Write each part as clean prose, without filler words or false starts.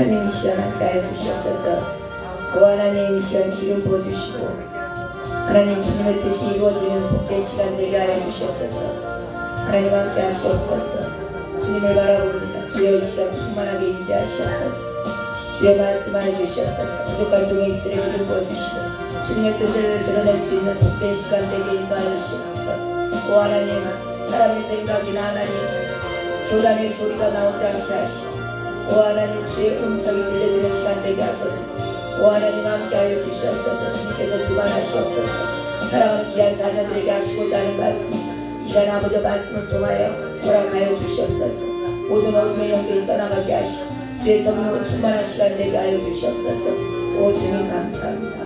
하나님 이 시간 함께하여 주시옵소서. 오 하나님 이 시간 기름 부어주시고 하나님 주님의 뜻이 이루어지는 복된 시간 되게 하여 주시옵소서. 하나님 함께 하시옵소서. 주님을 바라봅니다. 주여 이 시간 충만하게 임재하시옵소서. 주의 말씀하여 주시옵소서. 부족한 종의 입술에 기름 부어주시고 주님의 뜻을 드러낼 수 있는 복된 시간 되게 인도하여 주시옵소서. 오 하나님 사람의 생각이나 하나님 교단의 소리가 나오지 않게 하시고 오 하나님 주의 음성이 들려지는 시간 되게 하소서. 오 하나님 함께하여 주시옵소서. 주님께서 주관하시옵소서. 사랑하는 귀한 자녀들에게 하시고자 하는 말씀 이 시간 아버지 말씀을 통하여 허락하여 주시옵소서. 모든 어둠의 영들을 떠나가게 하시고 주의 성령으로 충만한 시간 되게 하여 주시옵소서. 오 주님 감사합니다.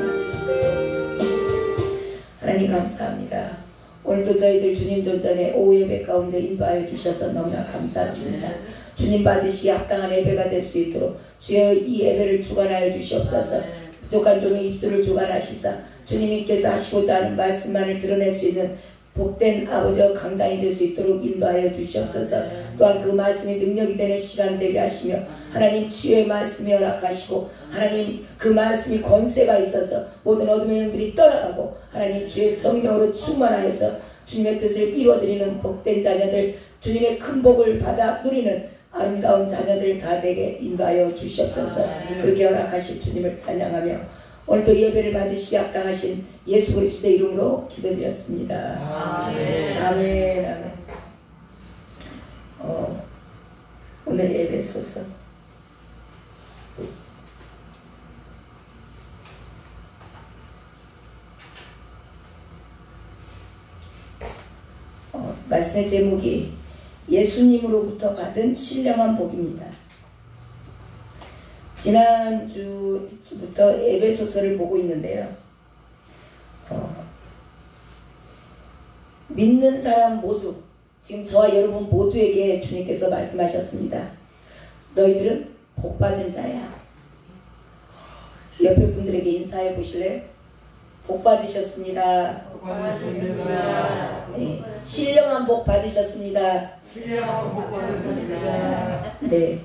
하나님 감사합니다. 오늘도 저희들 주님 존전에 오후 예배 가운데 인도하여 주셔서 너무나 감사드립니다. 주님 받으시기에 합당한 예배가 될 수 있도록 주여 이 예배를 주관하여 주시옵소서. 부족한 종의 입술을 주관하시사 주님께서 하시고자 하는 말씀만을 드러낼 수 있는 복된 아버지와 강단이 될 수 있도록 인도하여 주시옵소서. 또한 그 말씀이 능력이 되는 시간 되게 하시며 하나님 주의 말씀이 허락하시고 하나님 그 말씀이 권세가 있어서 모든 어둠의 영들이 떠나가고 하나님 주의 성령으로 충만하여서 주님의 뜻을 이루어드리는 복된 자녀들 주님의 큰 복을 받아 누리는 아름다운 자녀들 다 되게 인도하여 주시옵소서. 그렇게 허락하실 주님을 찬양하며 오늘도 예배를 받으시기 합당하신 예수 그리스도의 이름으로 기도드렸습니다. 아멘. 아멘. 아멘. 오늘 예배 소서 말씀의 제목이 예수님으로부터 받은 신령한 복입니다. 지난주부터 에베소서를 보고 있는데요. 믿는 사람 모두, 지금 저와 여러분 모두에게 주님께서 말씀하셨습니다. 너희들은 복받은 자야. 옆에 분들에게 인사해 보실래요? 복 받으셨습니다. 복 받으셨습니다. 네. 신령한 복 받으셨습니다. 신령한 복 받으셨습니다. 네.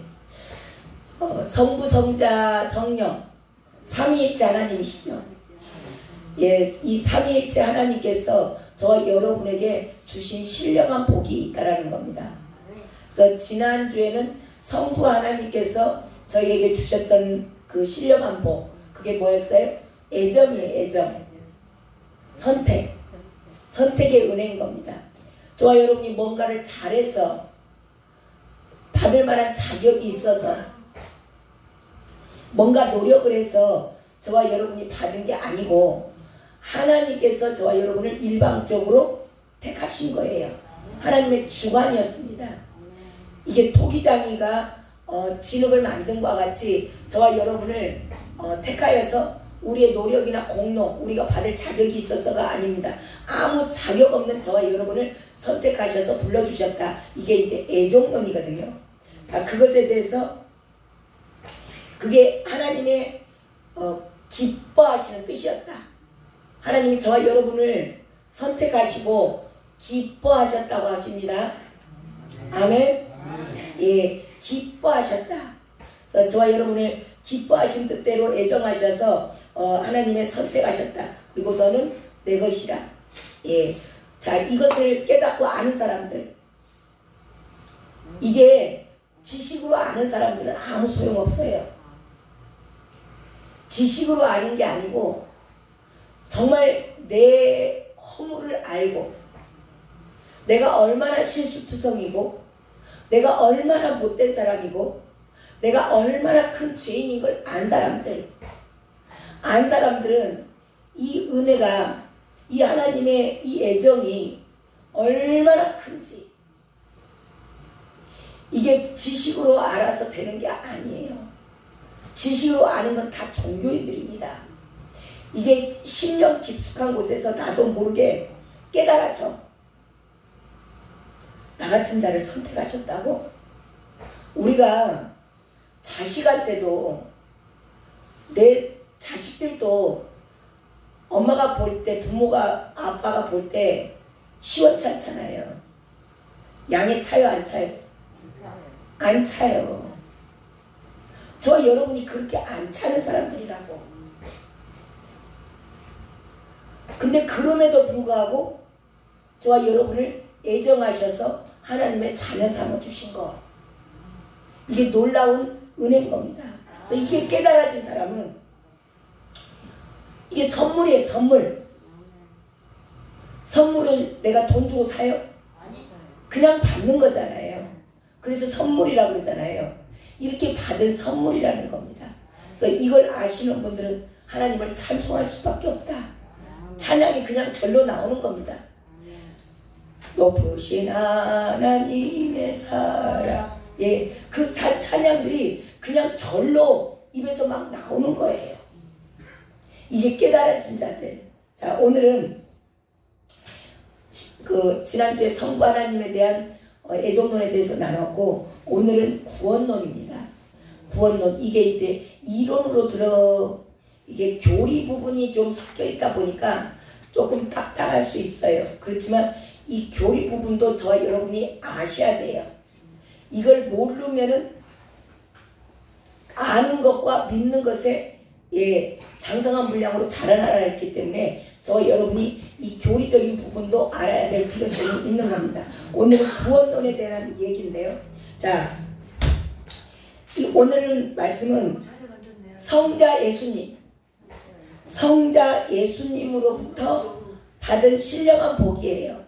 성부, 성자, 성령 삼위일체 하나님이시죠. 예, 이 삼위일체 하나님께서 저와 여러분에게 주신 신령한 복이 있다라는 겁니다. 그래서 지난주에는 성부 하나님께서 저희에게 주셨던 그 신령한 복, 그게 뭐였어요? 애정이에요. 애정. 선택의 은혜인 겁니다. 저와 여러분이 뭔가를 잘해서 받을 만한 자격이 있어서 뭔가 노력을 해서 저와 여러분이 받은 게 아니고 하나님께서 저와 여러분을 일방적으로 택하신 거예요. 하나님의 주관이었습니다. 이게 토기장이가 진흙을 만든 것과 같이 저와 여러분을 택하여서 우리의 노력이나 공로, 우리가 받을 자격이 있어서가 아닙니다. 아무 자격 없는 저와 여러분을 선택하셔서 불러주셨다. 이게 이제 애종론이거든요. 자, 그것에 대해서 그게 하나님의 기뻐하시는 뜻이었다. 하나님이 저와 여러분을 선택하시고 기뻐하셨다고 하십니다. 아멘. 예, 기뻐하셨다. 그래서 저와 여러분을 기뻐하신 뜻대로 애정하셔서 하나님의 선택하셨다. 그리고 너는 내 것이라. 예, 자, 이것을 깨닫고 아는 사람들, 이게 지식으로 아는 사람들은 아무 소용없어요. 지식으로 아는 게 아니고 정말 내 허물을 알고 내가 얼마나 실수투성이고 내가 얼마나 못된 사람이고 내가 얼마나 큰 죄인인 걸 안 사람들은 이 은혜가, 이 하나님의 이 애정이 얼마나 큰지, 이게 지식으로 알아서 되는 게 아니에요. 지식으로 아는 건 다 종교인들입니다. 이게 심령 깊숙한 곳에서 나도 모르게 깨달아져. 나 같은 자를 선택하셨다고? 우리가 자식한테도, 내 자식들도 엄마가 볼 때, 부모가, 아빠가 볼 때 시원찮잖아요. 양에 차요, 안 차요? 안 차요. 저와 여러분이 그렇게 안 차는 사람들이라고. 근데 그럼에도 불구하고 저와 여러분을 애정하셔서 하나님의 자녀 삼아주신 거. 이게 놀라운 은혜인 겁니다. 그래서 이게 깨달아진 사람은 이게 선물이에요. 선물. 선물을 내가 돈 주고 사요? 그냥 받는 거잖아요. 그래서 선물이라고 그러잖아요. 이렇게 받은 선물이라는 겁니다. 그래서 이걸 아시는 분들은 하나님을 찬송할 수밖에 없다. 찬양이 그냥 절로 나오는 겁니다. 높으신 하나님의 사랑. 예, 그 찬양들이 그냥 절로 입에서 막 나오는 거예요. 이게 깨달아진 자들. 자, 오늘은 지난주에 성부 하나님에 대한 애정론에 대해서 나눴고, 오늘은 구원론입니다. 구원론. 이게 이제 이론으로 이게 교리 부분이 좀 섞여 있다 보니까 조금 딱딱할 수 있어요. 그렇지만 이 교리 부분도 저와 여러분이 아셔야 돼요. 이걸 모르면은 아는 것과 믿는 것에 장성한 분량으로 자라나라 했기 때문에 저와 여러분이 이 교리적인 부분도 알아야 될 필요성이 있는 겁니다. 오늘은 구원론에 대한 얘기인데요. 자, 오늘 말씀은 성자 예수님, 성자 예수님으로부터 받은 신령한 복이에요.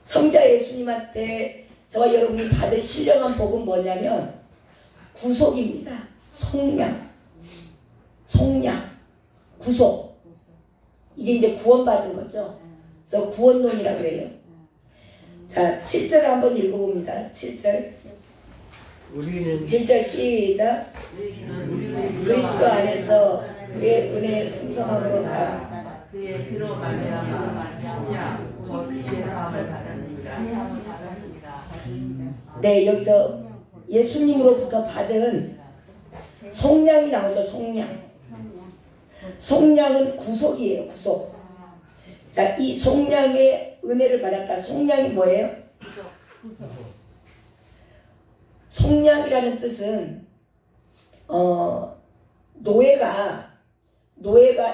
성자 예수님한테 저와 여러분이 받은 신령한 복은 뭐냐면 구속입니다. 속량, 구속. 이게 이제 구원받은 거죠. 그래서 구원론이라고 해요. 자, 7절을 한번 읽어봅니다. 7절. 7절 시작. 그리스도 안에서 그의 은혜의 풍성함으로 다 그의 피로 말미암아 속량 거짓의 사함을 받았느니라. 네, 여기서 예수님으로부터 받은 속량이 나오죠. 속량. 속량은 구속이에요. 구속. 자, 이 속량의 은혜를 받았다. 속량이 뭐예요? 속량이라는 뜻은 노예가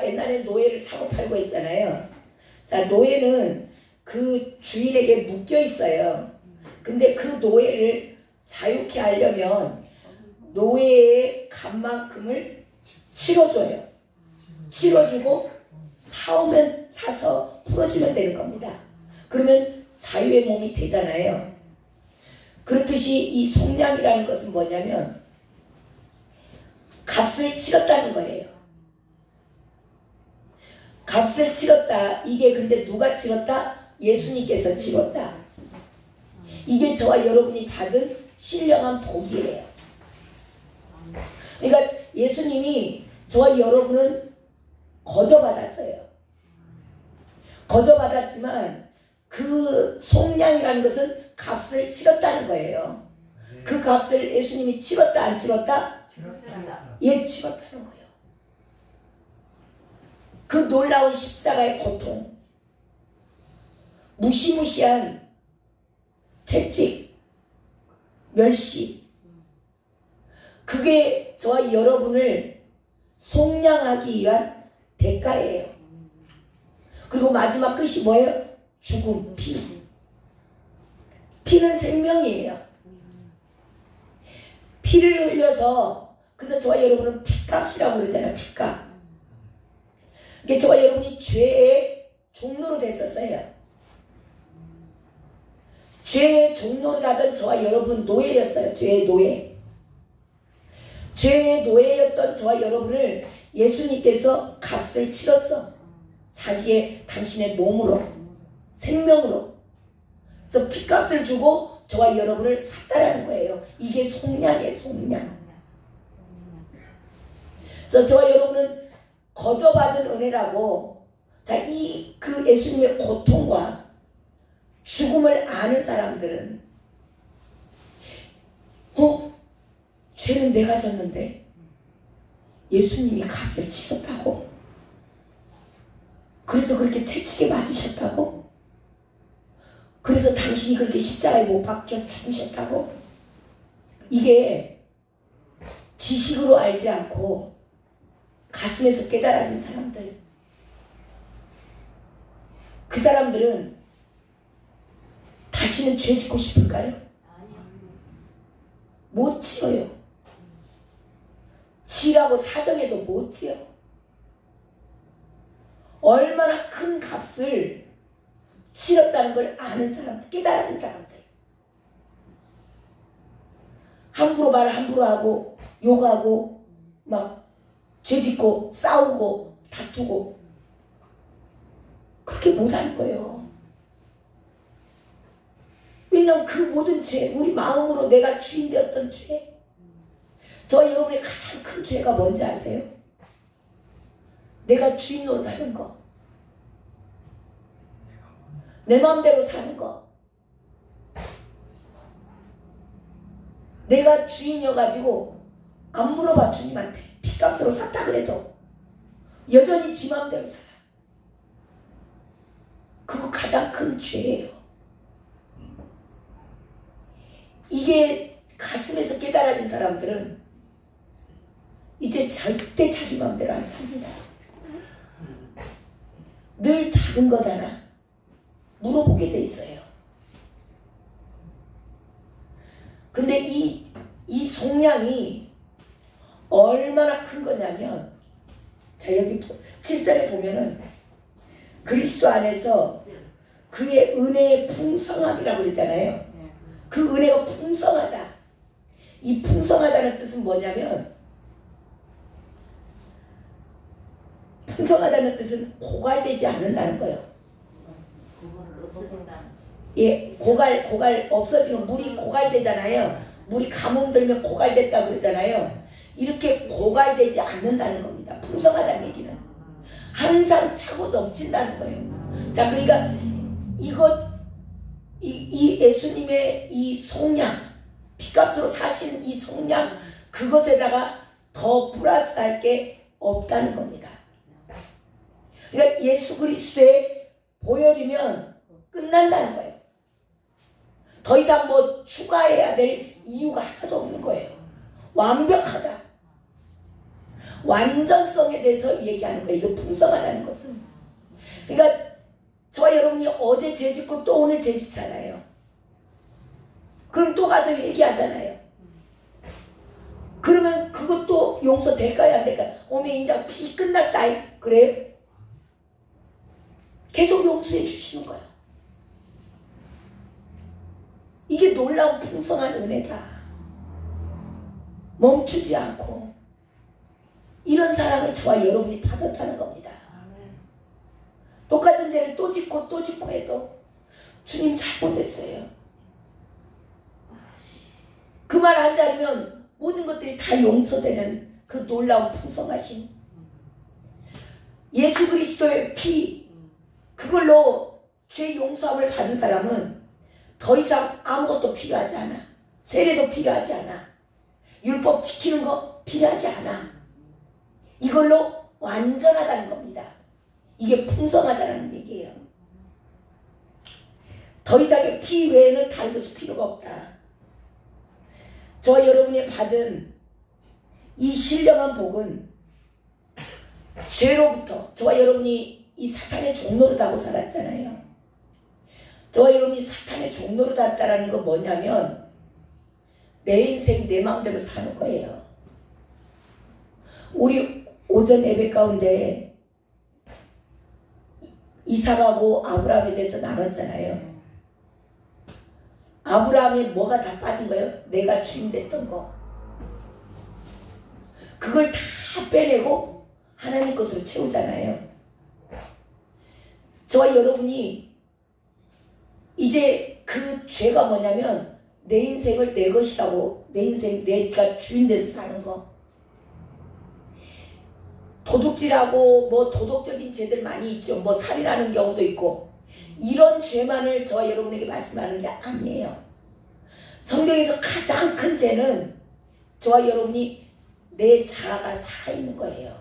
옛날에 노예를 사고 팔고 했잖아요. 자, 노예는 그 주인에게 묶여 있어요. 근데 그 노예를 자유케 하려면 노예의 값만큼을 치러줘요. 치러주고 사오면 사서 풀어주면 되는 겁니다. 그러면 자유의 몸이 되잖아요. 그렇듯이 이 속량이라는 것은 뭐냐면 값을 치렀다는 거예요. 값을 치렀다. 이게 근데 누가 치렀다? 예수님께서 치렀다. 이게 저와 여러분이 받은 신령한 복이에요. 그러니까 예수님이 저와 여러분은 거저받았어요. 거저받았지만 그 속량이라는 것은 값을 치렀다는 거예요. 그 값을 예수님이 치렀다 안 치렀다? 예, 치렀다는 거예요. 그 놀라운 십자가의 고통, 무시무시한 채찍, 멸시, 그게 저와 여러분을 속량하기 위한 대가예요. 그리고 마지막 끝이 뭐예요? 죽음, 피. 피는 생명이에요. 피를 흘려서, 그래서 저와 여러분은 피값이라고 그러잖아요. 피값. 이게 저와 여러분이 죄의 종로로 됐었어요. 죄의 종로로 가던 저와 여러분 노예였어요. 죄의 노예. 죄의 노예였던 저와 여러분을 예수님께서 값을 치렀어. 당신의 몸으로, 생명으로. 그래서 피값을 주고 저와 여러분을 샀다라는 거예요. 이게 속량이에요. 속량. 그래서 저와 여러분은 거저받은 은혜라고. 자, 그 예수님의 고통과 죽음을 아는 사람들은 죄는 내가 졌는데 예수님이 값을 치렀다고? 그래서 그렇게 채찍에 맞으셨다고? 그래서 당신이 그렇게 십자가에 못 박혀 죽으셨다고? 이게 지식으로 알지 않고 가슴에서 깨달아진 사람들, 그 사람들은 다시는 죄 짓고 싶을까요? 못 지어요. 지라고 사정해도 못 지어. 얼마나 큰 값을 치렀다는 걸 아는 사람들, 깨달아진 사람들. 함부로 말 함부로 하고 욕하고 막 죄짓고 싸우고 다투고 그렇게 못하는 거예요. 왜냐하면 그 모든 죄, 우리 마음으로 내가 주인 되었던 죄, 저 여러분의 가장 큰 죄가 뭔지 아세요? 내가 주인으로 사는 거, 내 마음대로 사는 거. 내가 주인이어가지고 안 물어봐. 주님한테 핏값으로 샀다 그래도 여전히 지 마음대로 살아. 그거 가장 큰 죄예요. 이게 가슴에서 깨달아진 사람들은 이제 절대 자기 마음대로 안 삽니다. 늘 작은 것 하나 물어보게 돼 있어요. 근데 이 속량이 얼마나 큰 거냐면, 자, 여기 7절에 보면은 그리스도 안에서 그의 은혜의 풍성함이라고 그랬잖아요. 그 은혜가 풍성하다. 이 풍성하다는 뜻은 뭐냐면, 풍성하다는 뜻은 고갈되지 않는다는 거예요. 예, 고갈 없어지면 물이 고갈되잖아요. 물이 가뭄 들면 고갈됐다고 그러잖아요. 이렇게 고갈되지 않는다는 겁니다. 풍성하다는 얘기는 항상 차고 넘친다는 거예요. 자, 그러니까 이 예수님의 이 속량, 피값으로 사신 이 속량, 그것에다가 더 플러스할 게 없다는 겁니다. 그러니까 예수 그리스도의 보혈이면 끝난다는 거예요. 더 이상 뭐 추가해야 될 이유가 하나도 없는 거예요. 완벽하다. 완전성에 대해서 얘기하는 거예요. 이거 풍성하다는 것은. 그러니까 저와 여러분이 어제 죄 짓고 또 오늘 죄 짓잖아요. 그럼 또 가서 회개하잖아요. 그러면 그것도 용서될까요? 안 될까요? 오면 인자 피 끝났다. 그래요? 계속 용서해 주시는 거예요. 이게 놀라운 풍성한 은혜다. 멈추지 않고 이런 사랑을 저와 여러분이 받았다는 겁니다. 똑같은 죄를 또 짓고 또 짓고 해도 주님 잘못했어요. 그 말 한 자리면 모든 것들이 다 용서되는 그 놀라운 풍성하심, 예수 그리스도의 피, 그걸로 죄 용서함을 받은 사람은 더 이상 아무것도 필요하지 않아. 세례도 필요하지 않아. 율법 지키는 거 필요하지 않아. 이걸로 완전하다는 겁니다. 이게 풍성하다는 얘기예요. 더 이상의 피 외에는 다른 것이 필요가 없다. 저와 여러분이 받은 이 신령한 복은 죄로부터, 저와 여러분이 이 사탄의 종노릇 하고 살았잖아요. 저와 여러분이 사탄의 종노릇 했다라는 건 뭐냐면 내 인생 내 마음대로 사는 거예요. 우리 오전 예배 가운데 이삭하고 아브라함에 대해서 나눴잖아요. 아브라함이 뭐가 다 빠진 거예요? 내가 주인 됐던 거. 그걸 다 빼내고 하나님 것으로 채우잖아요. 저와 여러분이 이제 그 죄가 뭐냐면 내 인생을 내 것이라고, 내 인생 내가 주인 돼서 사는 거. 도둑질하고 뭐 도덕적인 죄들 많이 있죠. 뭐 살인하는 경우도 있고. 이런 죄만을 저와 여러분에게 말씀하는 게 아니에요. 성경에서 가장 큰 죄는 저와 여러분이 내 자아가 살아있는 거예요.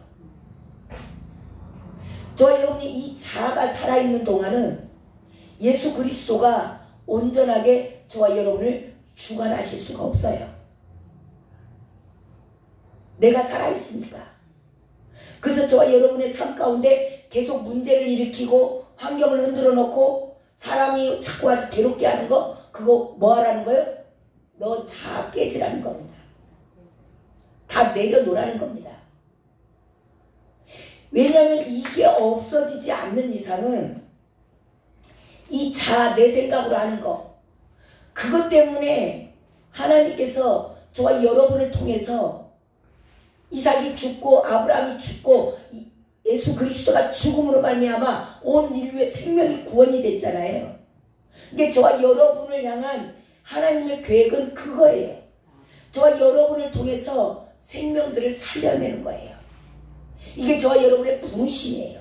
저와 여러분이 이 자아가 살아있는 동안은 예수 그리스도가 온전하게 저와 여러분을 주관하실 수가 없어요. 내가 살아있으니까. 그래서 저와 여러분의 삶 가운데 계속 문제를 일으키고 환경을 흔들어 놓고 사람이 자꾸 와서 괴롭게 하는 거, 그거 뭐 하라는 거예요? 너 자아 깨지라는 겁니다. 다 내려놓으라는 겁니다. 왜냐하면 이게 없어지지 않는 이상은 이 자아, 내 생각으로 하는 거, 그것 때문에 하나님께서 저와 여러분을 통해서 이삭이 죽고 아브라함이 죽고 예수 그리스도가 죽음으로 말미암아 온 인류의 생명이 구원이 됐잖아요. 근데 저와 여러분을 향한 하나님의 계획은 그거예요. 저와 여러분을 통해서 생명들을 살려내는 거예요. 이게 저와 여러분의 부르심이에요.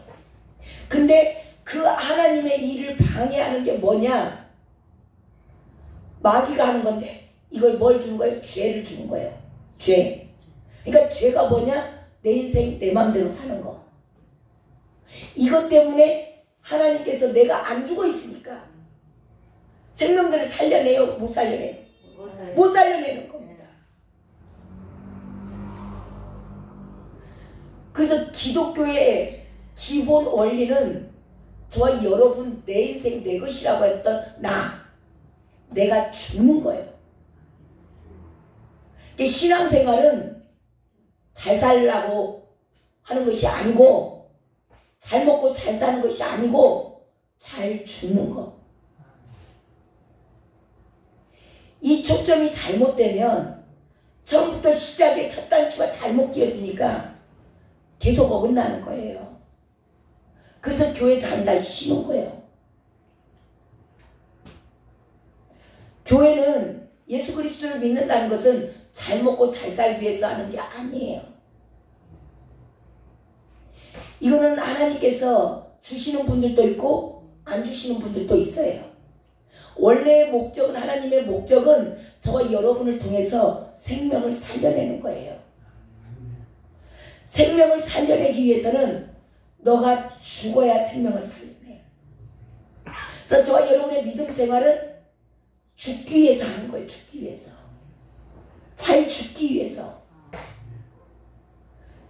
근데 그 하나님의 일을 방해하는 게 뭐냐? 마귀가 하는 건데 이걸 뭘 주는 거예요? 죄를 주는 거예요. 죄. 그러니까 죄가 뭐냐? 내 인생 내 마음대로 사는 거. 이것 때문에 하나님께서 내가 안 죽어 있으니까 생명들을 살려내요? 못 살려내요? 못 살려내는 겁니다. 그래서 기독교의 기본 원리는 저와 여러분 내 인생 내 것이라고 했던 내가 죽는 거예요. 신앙생활은 잘 살라고 하는 것이 아니고 잘 먹고 잘 사는 것이 아니고 잘 죽는 거. 이 초점이 잘못되면 처음부터 시작의 첫 단추가 잘못 끼어지니까 계속 어긋나는 거예요. 그래서 교회 다니다 쉬운 거예요. 교회는 예수 그리스도를 믿는다는 것은 잘 먹고 잘 살기 위해서 하는 게 아니에요. 이거는 하나님께서 주시는 분들도 있고 안 주시는 분들도 있어요. 원래의 목적은, 하나님의 목적은 저와 여러분을 통해서 생명을 살려내는 거예요. 생명을 살려내기 위해서는 너가 죽어야 생명을 살려내. 그래서 저와 여러분의 믿음 생활은 죽기 위해서 하는 거예요. 죽기 위해서. 잘 죽기 위해서.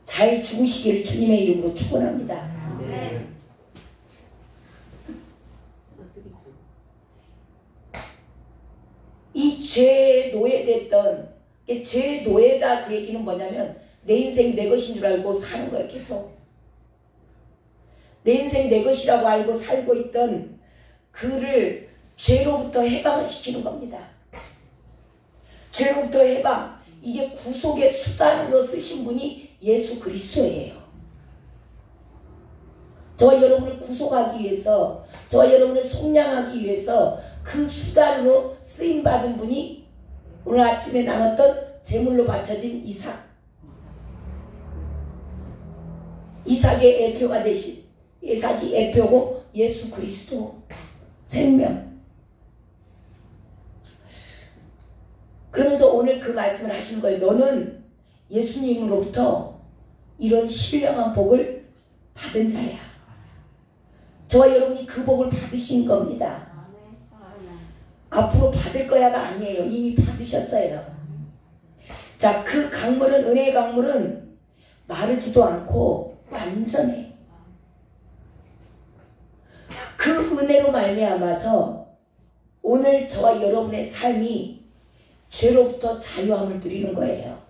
잘 죽으시기를 주님의 이름으로 축원합니다. 이 죄에 노예됐던, 죄의 노예다 그 얘기는 뭐냐면 내 인생이 내 것인 줄 알고 사는 거예요. 계속 내 인생 내 것이라고 알고 살고 있던 그를 죄로부터 해방을 시키는 겁니다. 죄로부터 해방, 이게 구속의 수단으로 쓰신 분이 예수 그리스도예요. 저와 여러분을 구속하기 위해서, 저와 여러분을 속량하기 위해서 그 수단으로 쓰임받은 분이 오늘 아침에 나눴던 제물로 바쳐진 이삭. 이삭의 애표가 되신, 이삭이 애표고 예수 그리스도 생명. 그러면서 오늘 그 말씀을 하시는 거예요. 너는 예수님으로부터 이런 신령한 복을 받은 자야. 저와 여러분이 그 복을 받으신 겁니다. 앞으로 받을 거야가 아니에요. 이미 받으셨어요. 자, 그 강물은, 은혜의 강물은 마르지도 않고 완전해. 그 은혜로 말미암아서 오늘 저와 여러분의 삶이 죄로부터 자유함을 누리는 거예요.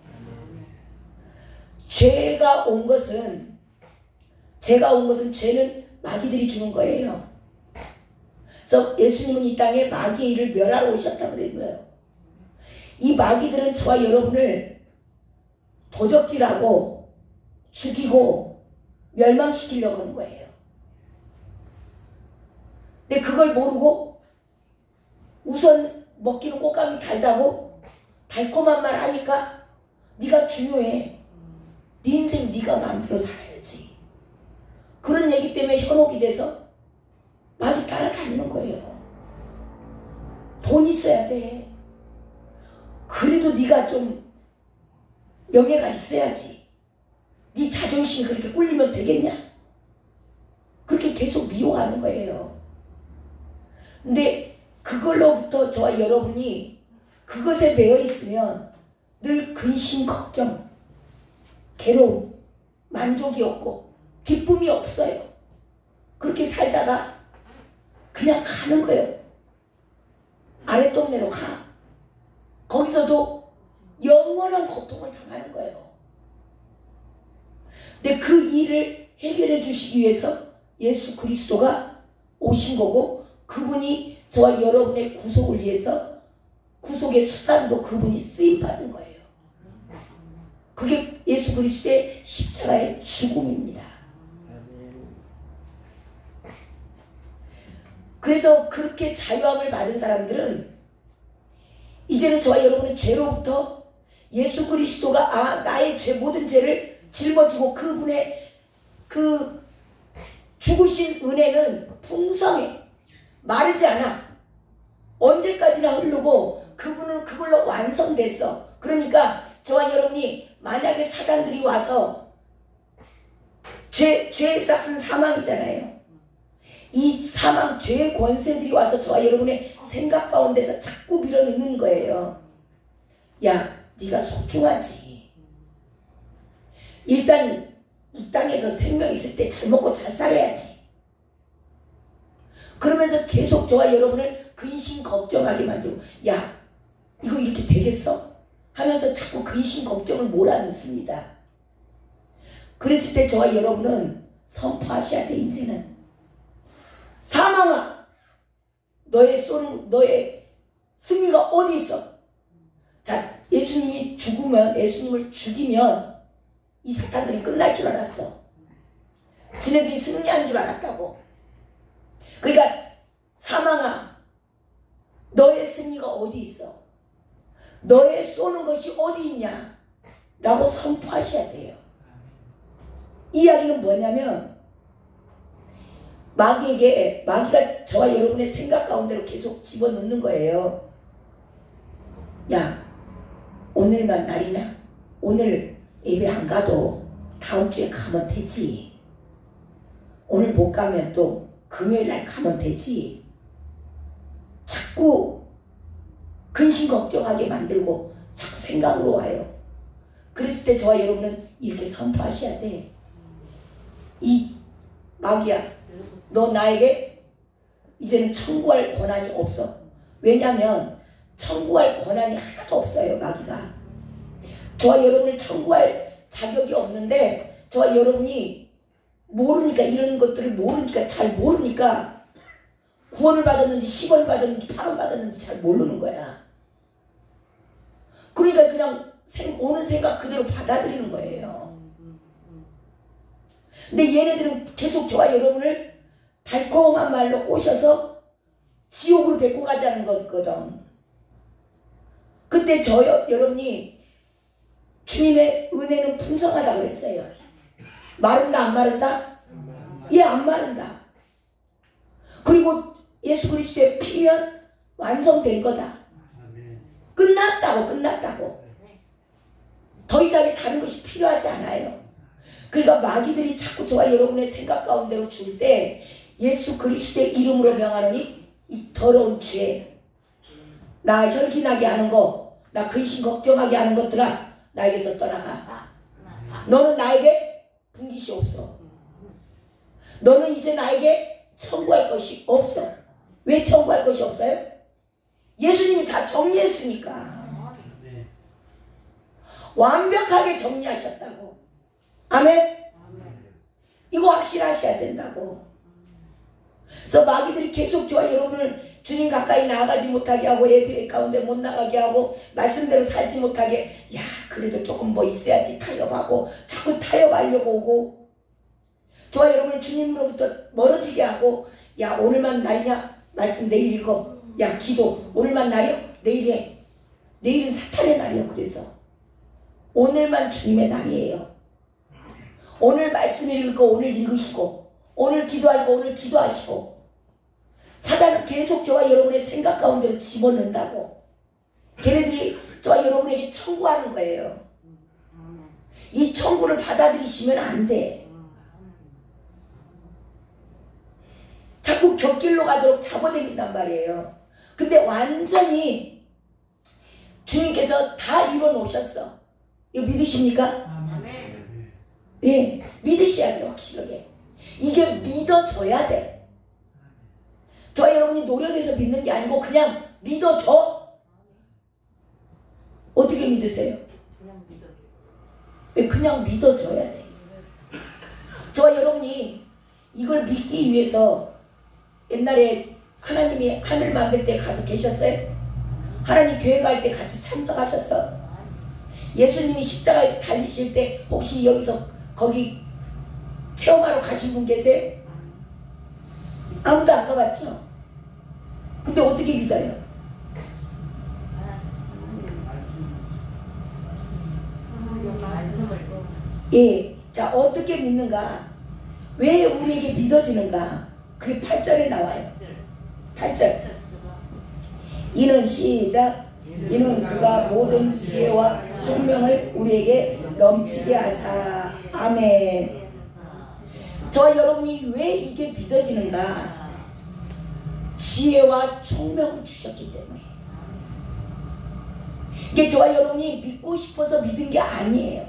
죄가 온 것은, 죄는 마귀들이 주는 거예요. 그래서 예수님은 이 땅에 마귀의 일을 멸하러 오셨다고 그런 거예요. 이 마귀들은 저와 여러분을 도적질하고 죽이고 멸망시키려고 하는 거예요. 근데 그걸 모르고 우선 먹기는 꽃감이 달다고 달콤한 말 하니까 네가 중요해. 네 인생 네가 마음대로 살아야지. 그런 얘기 때문에 현혹이 돼서 마귀 따라다니는 거예요. 돈 있어야 돼. 그래도 네가 좀 명예가 있어야지. 네 자존심이 그렇게 꿀리면 되겠냐? 그렇게 계속 미워하는 거예요. 근데 그걸로부터 저와 여러분이 그것에 매여 있으면 늘 근심 걱정, 괴로움, 만족이 없고 기쁨이 없어요. 그렇게 살다가 그냥 가는 거예요. 아랫동네로 가. 거기서도 영원한 고통을 당하는 거예요. 근데 그 일을 해결해 주시기 위해서 예수 그리스도가 오신 거고, 그분이 저와 여러분의 구속을 위해서 구속의 수단도 그분이 쓰임받은 거예요. 그게 예수 그리스도의 십자가의 죽음입니다. 그래서 그렇게 자유함을 받은 사람들은 이제는 저와 여러분의 죄로부터 예수 그리스도가 나의 죄, 모든 죄를 짊어지고 그분의 그 죽으신 은혜는 풍성해. 마르지 않아. 언제까지나 흐르고 그분은 그걸로 완성됐어. 그러니까 저와 여러분이 만약에 사단들이 와서 죄의 싹은 사망이잖아요. 이 사망, 죄의 권세들이 와서 저와 여러분의 생각 가운데서 자꾸 밀어넣는 거예요. 야, 네가 소중하지. 일단 이 땅에서 생명 있을 때 잘 먹고 잘 살아야지. 그러면서 계속 저와 여러분을 근심 걱정하게 만들고, 야, 이거 이렇게 되겠어? 하면서 자꾸 근심 걱정을 몰아넣습니다. 그랬을 때 저와 여러분은 선포하셔야 돼. 이제는 사망아, 너의 승리가 어디 있어? 자, 예수님이 죽으면, 예수님을 죽이면 이 사탄들이 끝날 줄 알았어. 지네들이 승리한 줄 알았다고. 그러니까 사망아, 너의 승리가 어디 있어? 너의 쏘는 것이 어디 있냐? 라고 선포하셔야 돼요. 이 이야기는 뭐냐면, 마귀가 저와 여러분의 생각 가운데로 계속 집어넣는 거예요. 야, 오늘만 날이냐? 오늘 예배 안 가도 다음 주에 가면 되지. 오늘 못 가면 또 금요일 날 가면 되지. 자꾸 근심 걱정하게 만들고 자꾸 생각으로 와요. 그랬을 때 저와 여러분은 이렇게 선포하셔야 돼. 이 마귀야, 너 나에게 이제는 청구할 권한이 없어. 왜냐하면 청구할 권한이 하나도 없어요. 마귀가 저와 여러분을 청구할 자격이 없는데, 저와 여러분이 모르니까, 이런 것들을 모르니까, 잘 모르니까 구원을 받았는지 10원 받았는지 8원 받았는지 잘 모르는 거야. 그러니까 그냥 오는 생각 그대로 받아들이는 거예요. 근데 얘네들은 계속 저와 여러분을 달콤한 말로 꼬셔서 지옥으로 데리고 가자는 거거든. 그때 여러분이 주님의 은혜는 풍성하다 그랬어요. 마른다 안 마른다? 예, 안 마른다. 그리고 예수 그리스도의 피면 완성된 거다. 끝났다고. 더 이상의 다른 것이 필요하지 않아요. 그러니까 마귀들이 자꾸 저와 여러분의 생각 가운데로 줄 때, 예수 그리스도의 이름으로 명하노니 이 더러운 죄, 나 혈기나게 하는 거, 나 근심 걱정하게 하는 것들아, 나에게서 떠나가. 너는 나에게 분깃이 없어. 너는 이제 나에게 청구할 것이 없어. 왜 청구할 것이 없어요? 예수님이 다 정리했으니까. 완벽하게 정리하셨다고. 아멘? 이거 확실하셔야 된다고. 그래서 마귀들이 계속 저와 여러분을 주님 가까이 나아가지 못하게 하고, 예배 가운데 못 나가게 하고, 말씀대로 살지 못하게, 야, 그래도 조금 뭐 있어야지 타협하고, 자꾸 타협하려고 오고, 저와 여러분을 주님으로부터 멀어지게 하고, 야, 오늘만 날이냐? 말씀 내일 읽어. 야, 기도 오늘만 날이요? 내일 해. 내일은 사탄의 날이요. 그래서 오늘만 주님의 날이에요. 오늘 말씀 읽고 오늘 읽으시고, 오늘 기도할 거 오늘 기도하시고. 사단은 계속 저와 여러분의 생각 가운데로 집어넣는다고. 걔네들이 저와 여러분에게 청구하는 거예요. 이 청구를 받아들이시면 안 돼. 자꾸 곁길로 가도록 잡아당긴단 말이에요. 근데 완전히 주님께서 다 이뤄 놓으셨어. 이거 믿으십니까? 예, 믿으셔야 돼요. 확실하게. 이게 믿어져야 돼. 저와 여러분이 노력해서 믿는 게 아니고 그냥 믿어져. 어떻게 믿으세요? 그냥 믿어져야 돼. 저와 여러분이 이걸 믿기 위해서 옛날에 하나님이 하늘 만들 때 가서 계셨어요? 하나님 교회 갈 때 같이 참석하셨어? 예수님이 십자가에서 달리실 때 혹시 여기서 거기 체험하러 가신 분 계세요? 아무도 안 가봤죠? 근데 어떻게 믿어요? 예, 자 어떻게 믿는가? 왜 우리에게 믿어지는가? 그게 8절에 나와요. 8절. 이는 시작. 이는 그가 모든 지혜와 총명을 우리에게 넘치게 하사. 아멘. 저와 여러분이 왜 이게 믿어지는가? 지혜와 총명을 주셨기 때문에. 이게 저와 여러분이 믿고 싶어서 믿은 게 아니에요.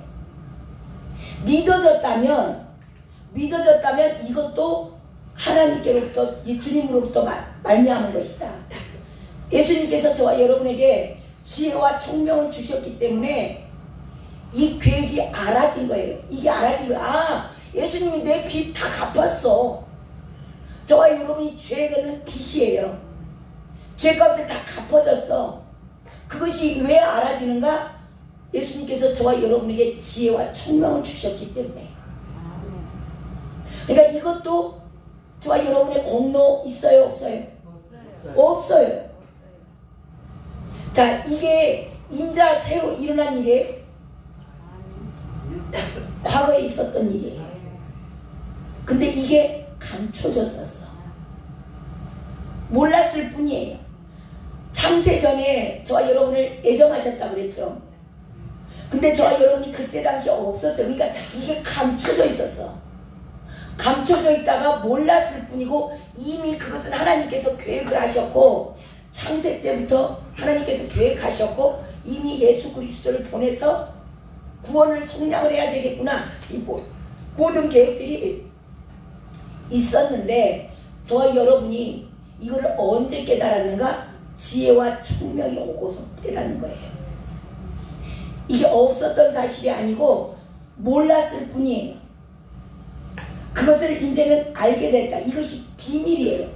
믿어졌다면 이것도 하나님께로부터, 주님으로부터 말미암은 것이다. 예수님께서 저와 여러분에게 지혜와 총명을 주셨기 때문에 이 계획이 알아진 거예요. 이게 알아진 거예요. 아, 예수님이 내 빚 다 갚았어. 저와 여러분이 죄는 빚이에요. 죄값을 다 갚아졌어. 그것이 왜 알아지는가? 예수님께서 저와 여러분에게 지혜와 총명을 주셨기 때문에. 그러니까 이것도 저와 여러분의 공로 있어요, 없어요? 없어요. 자, 이게 인자 새로 일어난 일이에요. 과거에 있었던 일이에요. 근데 이게 감춰졌었어. 몰랐을 뿐이에요. 창세 전에 저와 여러분을 애정하셨다고 그랬죠. 근데 저와 여러분이 그때 당시 없었어요. 그러니까 이게 감춰져 있었어. 감춰져 있다가 몰랐을 뿐이고 이미 그것은 하나님께서 계획을 하셨고 창세 때부터 하나님께서 계획하셨고 이미 예수 그리스도를 보내서 구원을 속량을 해야 되겠구나. 이 모든 계획들이 있었는데 저와 여러분이 이걸 언제 깨달았는가? 지혜와 총명이 오고서 깨닫는 거예요. 이게 없었던 사실이 아니고 몰랐을 뿐이에요. 그것을 이제는 알게 됐다. 이것이 비밀이에요.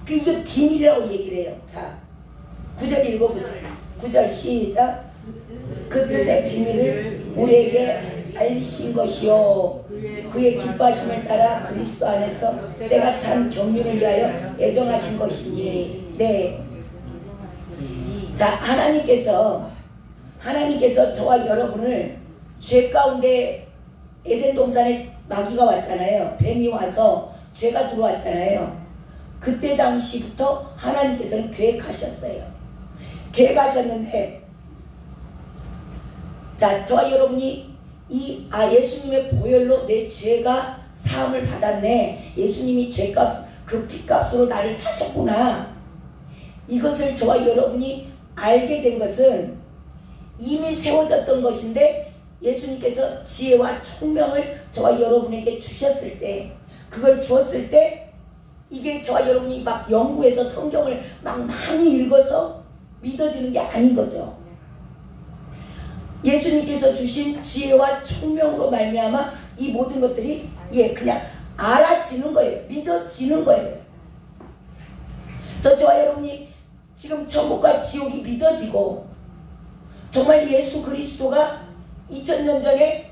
이게 비밀이라고 얘기를 해요. 자, 9절 읽어보세요. 9절 시작. 그 뜻의 비밀을 우리에게 알리신 것이요 그의 기뻐하심을 따라 그리스도 안에서 때가 찬 경륜을 위하여 애정하신 것이니. 네. 자, 하나님께서 저와 여러분을 죄 가운데 에덴 동산에 마귀가 왔잖아요. 뱀이 와서 죄가 들어왔잖아요. 그때 당시부터 하나님께서는 계획하셨어요. 계획하셨는데, 자, 저와 여러분이 예수님의 보혈로 내 죄가 사함을 받았네. 예수님이 죄값, 그 피값으로 나를 사셨구나. 이것을 저와 여러분이 알게 된 것은 이미 세워졌던 것인데 예수님께서 지혜와 총명을 저와 여러분에게 주셨을 때, 그걸 주었을 때 이게 저와 여러분이 막 연구해서 성경을 막 많이 읽어서 믿어지는 게 아닌 거죠. 예수님께서 주신 지혜와 총명으로 말미암아 이 모든 것들이 그냥 알아지는 거예요. 믿어지는 거예요. 그래서 저와 여러분이 지금 천국과 지옥이 믿어지고 정말 예수 그리스도가 2000년 전에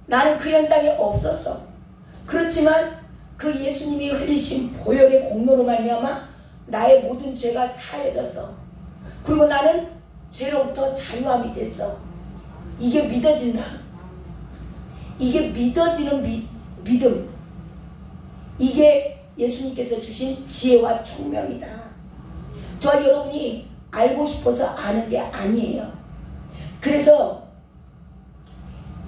나는 그 현장에 없었어. 그렇지만 그 예수님이 흘리신 보혈의 공로로 말미암아 나의 모든 죄가 사해졌어. 그리고 나는 죄로부터 자유함이 됐어. 이게 믿어진다. 이게 믿어지는 믿음. 이게 예수님께서 주신 지혜와 총명이다. 저와 여러분이 알고 싶어서 아는 게 아니에요. 그래서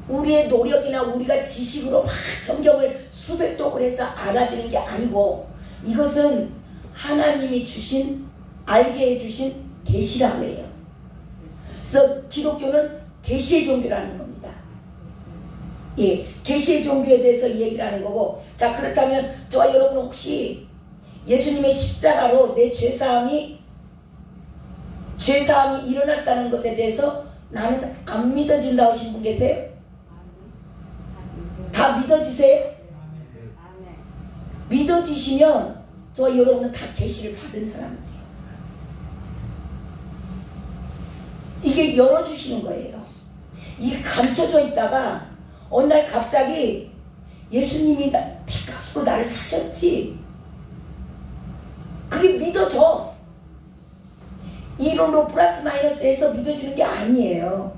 우리의 노력이나 우리가 지식으로 막 성경을 수백 독을 해서 알아지는 게 아니고 이것은 하나님이 주신, 알게 해주신 계시라고 해요. 그래서 기독교는 계시의 종교라는 겁니다. 예, 계시의 종교에 대해서 얘기를 하는 거고, 자 그렇다면 저와 여러분 혹시 예수님의 십자가로 내 죄사함이 일어났다는 것에 대해서 나는 안 믿어진다고 하신 분 계세요? 다 믿어지세요? 믿어지시면 저와 여러분은 다 계시를 받은 사람들이에요. 이게 열어주시는 거예요. 이게 감춰져 있다가 어느 날 갑자기 예수님이 피값으로 나를 사셨지, 그게 믿어져. 이론으로 플러스 마이너스해서 믿어지는 게 아니에요.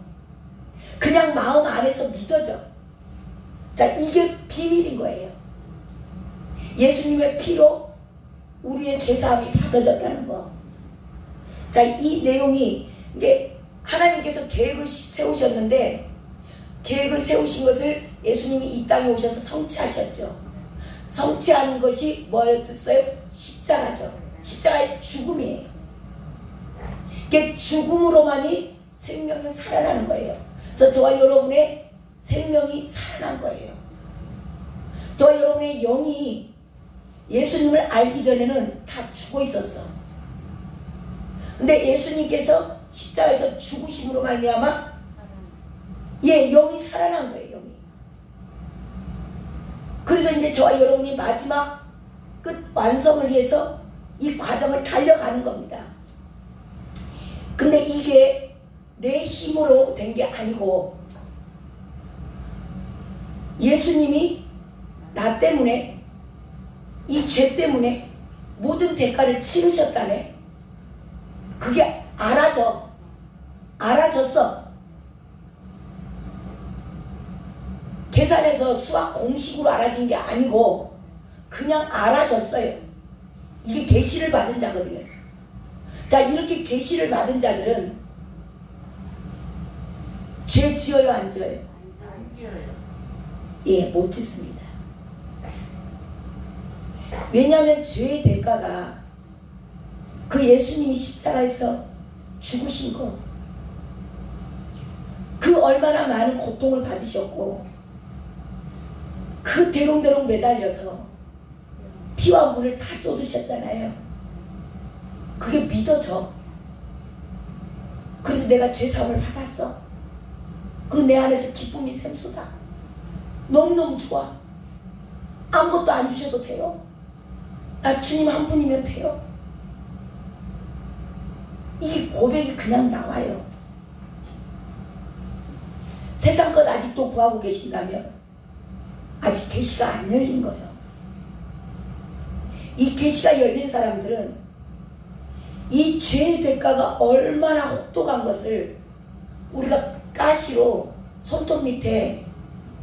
그냥 마음 안에서 믿어져. 자, 이게 비밀인 거예요. 예수님의 피로 우리의 죄사함이 받아졌다는 거. 자, 이 내용이 이게 하나님께서 계획을 세우셨는데, 계획을 세우신 것을 예수님이 이 땅에 오셔서 성취하셨죠. 성취하는 것이 뭐였어요? 십자가죠. 십자가의 죽음이에요. 이게 죽음으로만이 생명이 살아나는 거예요. 그래서 저와 여러분의 생명이 살아난 거예요. 저와 여러분의 영이 예수님을 알기 전에는 다 죽어 있었어. 근데 예수님께서 십자가에서 죽으심으로 말미암아 영이 살아난 거예요. 영이. 그래서 이제 저와 여러분이 마지막 끝 완성을 위해서 이 과정을 달려가는 겁니다. 근데 이게 내 힘으로 된 게 아니고 예수님이 나 때문에, 이 죄 때문에 모든 대가를 치르셨다네. 그게 알아졌어. 계산해서 수학 공식으로 알아진 게 아니고 그냥 알아졌어요. 이게 계시를 받은 자거든요. 자, 이렇게 계시를 받은 자들은 죄 지어요, 안 지어요? 안 지어요. 예, 못 짓습니다. 왜냐하면 죄의 대가가 그 예수님이 십자가에서 죽으신 거, 그 얼마나 많은 고통을 받으셨고, 그 대롱대롱 매달려서 피와 물을 다 쏟으셨잖아요. 그게 믿어져. 그래서 내가 죄사함을 받았어. 그리고 내 안에서 기쁨이 샘솟아. 너무너무 좋아. 아무것도 안 주셔도 돼요. 나 주님 한 분이면 돼요. 이게 고백이 그냥 나와요. 세상 것 아직도 구하고 계신다면 아직 계시가 안 열린 거예요. 이 계시가 열린 사람들은 이 죄의 대가가 얼마나 혹독한 것을 우리가 가시로 손톱 밑에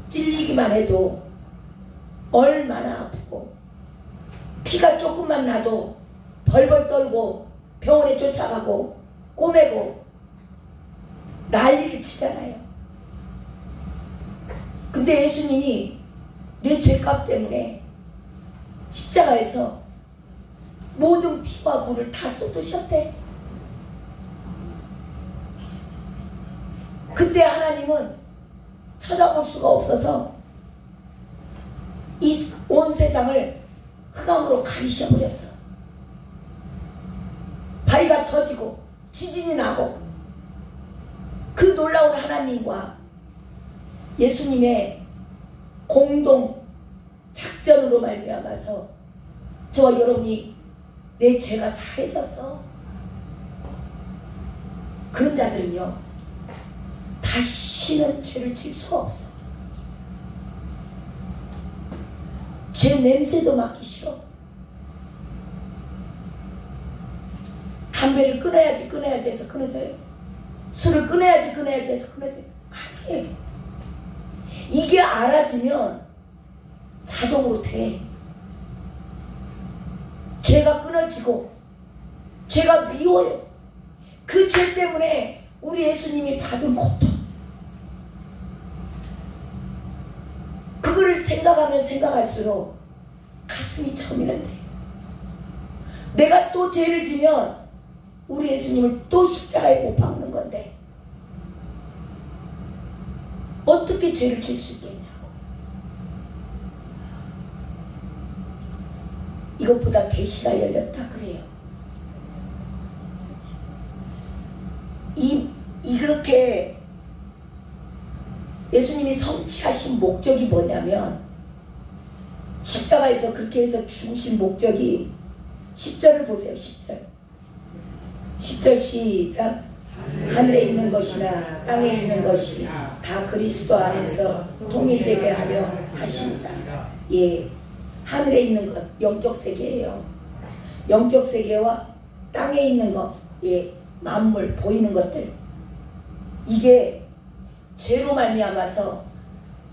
찔리기만 해도 얼마나 아프고, 피가 조금만 나도 벌벌 떨고 병원에 쫓아가고 꼬매고 난리를 치잖아요. 근데 예수님이 내 죄값 때문에 십자가에서 모든 피와 물을 다 쏟으셨대. 그때 하나님은 찾아볼 수가 없어서 이 온 세상을 흑암으로 가리셔버렸어. 바위가 터지고 지진이 나고, 그 놀라운 하나님과 예수님의 공동 작전으로 말미암아서 저와 여러분이 내 죄가 사해졌어. 그런 자들은요 다시는 죄를 질 수가 없어. 죄 냄새도 맡기 싫어. 담배를 끊어야지 해서 끊어져요? 술을 끊어야지 해서 끊어져요? 아니에요. 이게 알아지면 자동으로 돼. 죄가 끊어지고 죄가 미워요. 그 죄 때문에 우리 예수님이 받은 고통, 그거를 생각하면 생각할수록 가슴이 처미는데, 내가 또 죄를 지면 우리 예수님을 또 십자가에 못 박는 건데 어떻게 죄를 질 수 있겠냐고. 이것보다 계시가 열렸다 그래요. 그렇게 예수님이 성취하신 목적이 뭐냐면, 십자가에서 그렇게 해서 죽으신 목적이, 10절을 보세요. 10절 시작. 하늘에 있는 것이나 땅에 있는 것이 다 그리스도 안에서 통일되게 하려 하십니다. 예, 하늘에 있는 것 영적 세계예요. 영적 세계와 땅에 있는 것, 예, 만물 보이는 것들, 이게 죄로 말미암아서,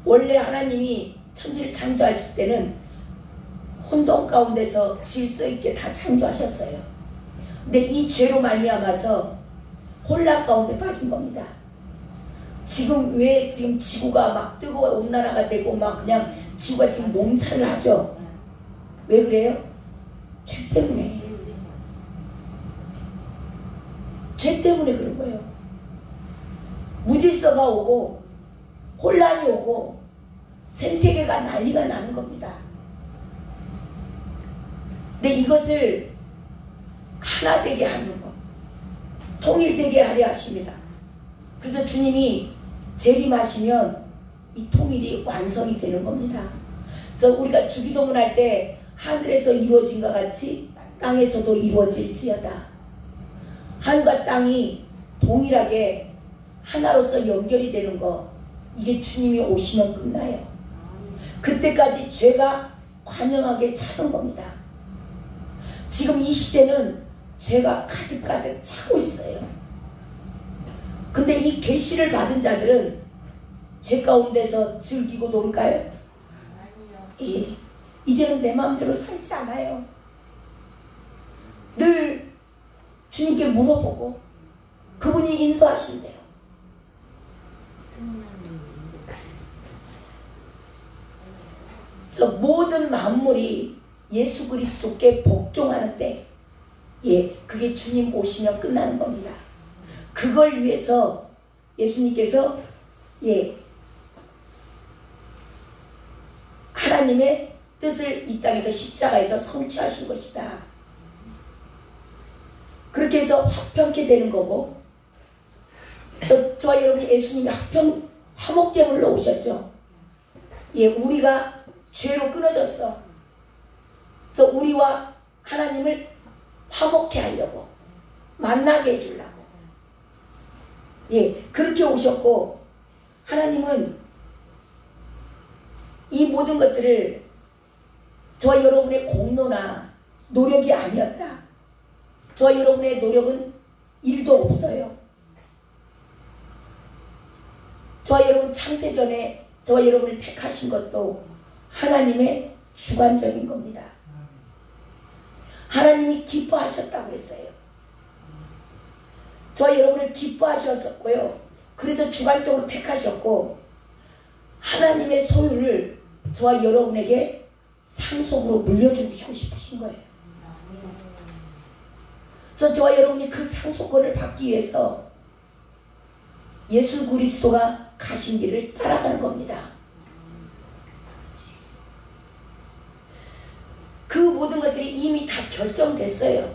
원래 하나님이 천지를 창조하실 때는 혼돈 가운데서 질서 있게 다 창조하셨어요. 근데 이 죄로 말미암아서 혼란 가운데 빠진 겁니다. 지금 왜 지금 지구가 막 뜨거워 온난화가 되고 막 그냥 지구가 지금 몸살을 하죠? 왜 그래요? 죄 때문에. 죄 때문에 그런 거예요. 무질서가 오고 혼란이 오고 생태계가 난리가 나는 겁니다. 근데 이것을 하나 되게 하는 것, 통일되게 하려 하십니다. 그래서 주님이 재림하시면 이 통일이 완성이 되는 겁니다. 그래서 우리가 주기도문 할 때 하늘에서 이루어진 것 같이 땅에서도 이루어질지어다. 하늘과 땅이 동일하게 하나로서 연결이 되는 거, 이게 주님이 오시면 끝나요. 그때까지 죄가 관영하게 차는 겁니다. 지금 이 시대는 죄가 가득가득 차고 있어요. 근데 이 계시를 받은 자들은 죄 가운데서 즐기고 놀까요? 예, 이제는 내 마음대로 살지 않아요. 늘 주님께 물어보고 그분이 인도하신대요. 그래서 모든 만물이 예수 그리스도께 복종하는 때, 예, 그게 주님 오시면 끝나는 겁니다. 그걸 위해서 예수님께서, 예, 하나님의 뜻을 이 땅에서 십자가에서 성취하신 것이다. 그렇게 해서 화평케 되는 거고, 그래서 저와 여러분이 예수님이 화목제물로 오셨죠. 예, 우리가 죄로 끊어졌어. 그래서 우리와 하나님을 화목케 하려고, 만나게 해주려고, 예, 그렇게 오셨고, 하나님은 이 모든 것들을 저와 여러분의 공로나 노력이 아니었다. 저와 여러분의 노력은 1도 없어요. 저와 여러분 창세전에 저와 여러분을 택하신 것도 하나님의 주관적인 겁니다. 하나님이 기뻐하셨다고 그랬어요. 저와 여러분을 기뻐하셨었고요. 그래서 주관적으로 택하셨고, 하나님의 소유를 저와 여러분에게 상속으로 물려주고 싶으신 거예요. 그래서 저와 여러분이 그 상속권을 받기 위해서 예수 그리스도가 가신 길을 따라가는 겁니다. 그 모든 것들이 이미 다 결정됐어요.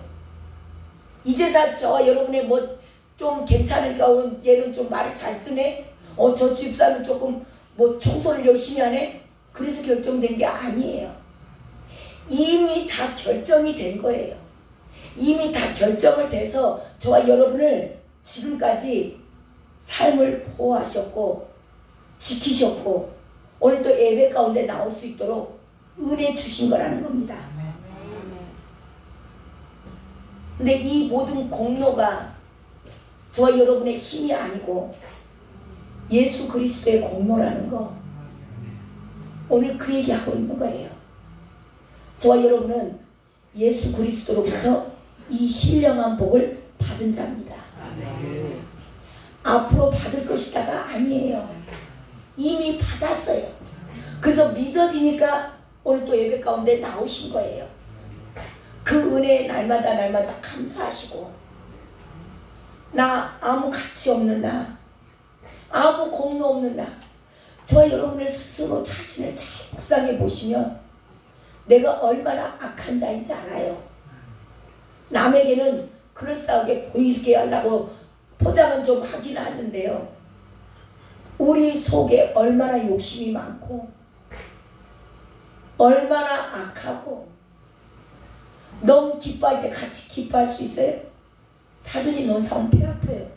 이제서 저와 여러분의 뭐 좀 괜찮으니까 얘는 좀 말을 잘 뜨네, 저 집사는 조금 뭐 청소를 열심히 하네, 그래서 결정된 게 아니에요. 이미 다 결정이 된 거예요. 이미 다 결정을 돼서 저와 여러분을 지금까지 삶을 보호하셨고 지키셨고, 오늘 또 예배 가운데 나올 수 있도록 은혜 주신 거라는 겁니다. 근데 이 모든 공로가 저와 여러분의 힘이 아니고 예수 그리스도의 공로라는 거, 오늘 그 얘기하고 있는 거예요. 저와 여러분은 예수 그리스도로부터 이 신령한 복을 받은 자입니다. 앞으로 받을 것이다가 아니에요. 이미 받았어요. 그래서 믿어지니까 오늘 또 예배 가운데 나오신 거예요. 그 은혜에 날마다 감사하시고, 나 아무 가치 없는 나, 아무 공로 없는 나, 저와 여러분을 스스로 자신을 잘 묵상해 보시면 내가 얼마나 악한 자인지 알아요. 남에게는 그럴싸하게 보이게 하려고 포장은 좀 하긴 하는데요. 우리 속에 얼마나 욕심이 많고 얼마나 악하고 너무 기뻐할 때 같이 기뻐할 수 있어요? 사돈이 너무 사면 배 아파요.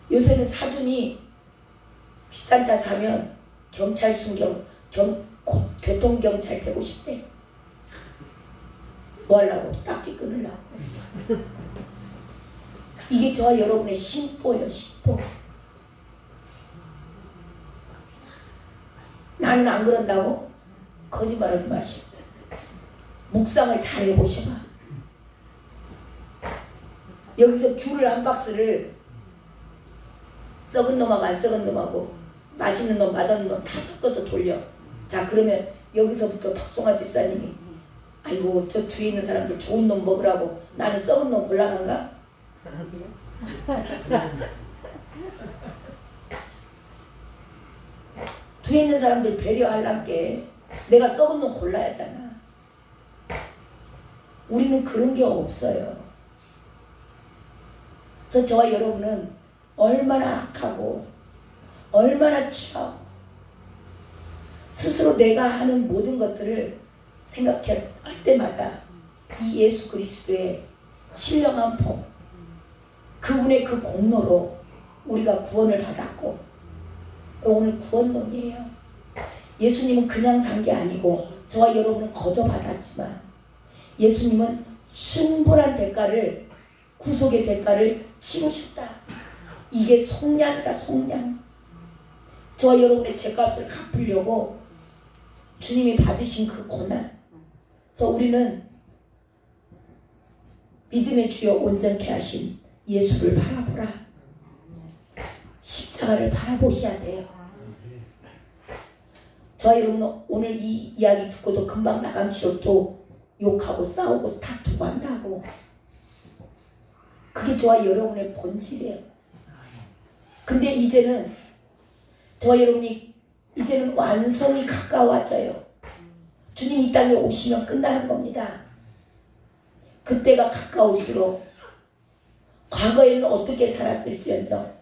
요새는 사돈이 비싼 차 사면 경찰 순경, 교통경찰 되고 싶대. 뭐 하려고? 딱지 끊으려고. 이게 저와 여러분의 심보예요, 심보. 나는 안 그런다고? 거짓말하지 마시고 묵상을 잘 해보셔봐. 여기서 귤을 한 박스를 썩은 놈하고 안 썩은 놈하고 맛있는 놈 맛없는 놈 다 섞어서 돌려. 자, 그러면 여기서부터 박송아 집사님이 아이고 저 뒤에 있는 사람들 좋은 놈 먹으라고 나는 썩은 놈 골라간가? 뒤에 있는 사람들 배려하려게 내가 썩은 놈 골라야 하잖아. 우리는 그런 게 없어요. 그래서 저와 여러분은 얼마나 악하고 얼마나 추하고 스스로 내가 하는 모든 것들을 생각할 때마다 이 예수 그리스도의 신령한 복, 그분의 그 공로로 우리가 구원을 받았고 오늘 구원론이에요. 예수님은 그냥 산 게 아니고 저와 여러분은 거저 받았지만 예수님은 충분한 대가를, 구속의 대가를 치르셨다. 이게 속량이다, 속량. 저와 여러분의 죄값을 갚으려고 주님이 받으신 그 고난. 그래서 우리는 믿음의 주여 온전케 하신 예수를 바라보라. 십자가를 바라보셔야 돼요. 저와 여러분은 오늘 이 이야기 듣고도 금방 나감시로 또 욕하고 싸우고 다투고 한다고. 그게 저와 여러분의 본질이에요. 근데 이제는 저와 여러분이 이제는 완성이 가까워져요. 주님 이 땅에 오시면 끝나는 겁니다. 그때가 가까울수록 과거에는 어떻게 살았을지언정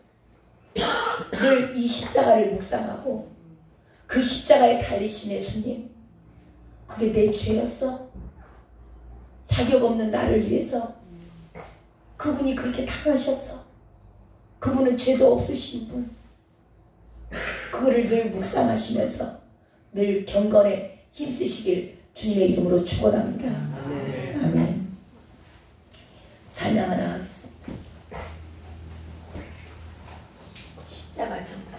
늘 이 십자가를 묵상하고 그 십자가에 달리신 예수님, 그게 내 죄였어? 자격 없는 나를 위해서 그분이 그렇게 당하셨어. 그분은 죄도 없으신 분. 그거를 늘 묵상하시면서 늘 경건에 힘쓰시길 주님의 이름으로 축원합니다. 아멘. 찬양 하나 하겠습니다. 십자가 전파.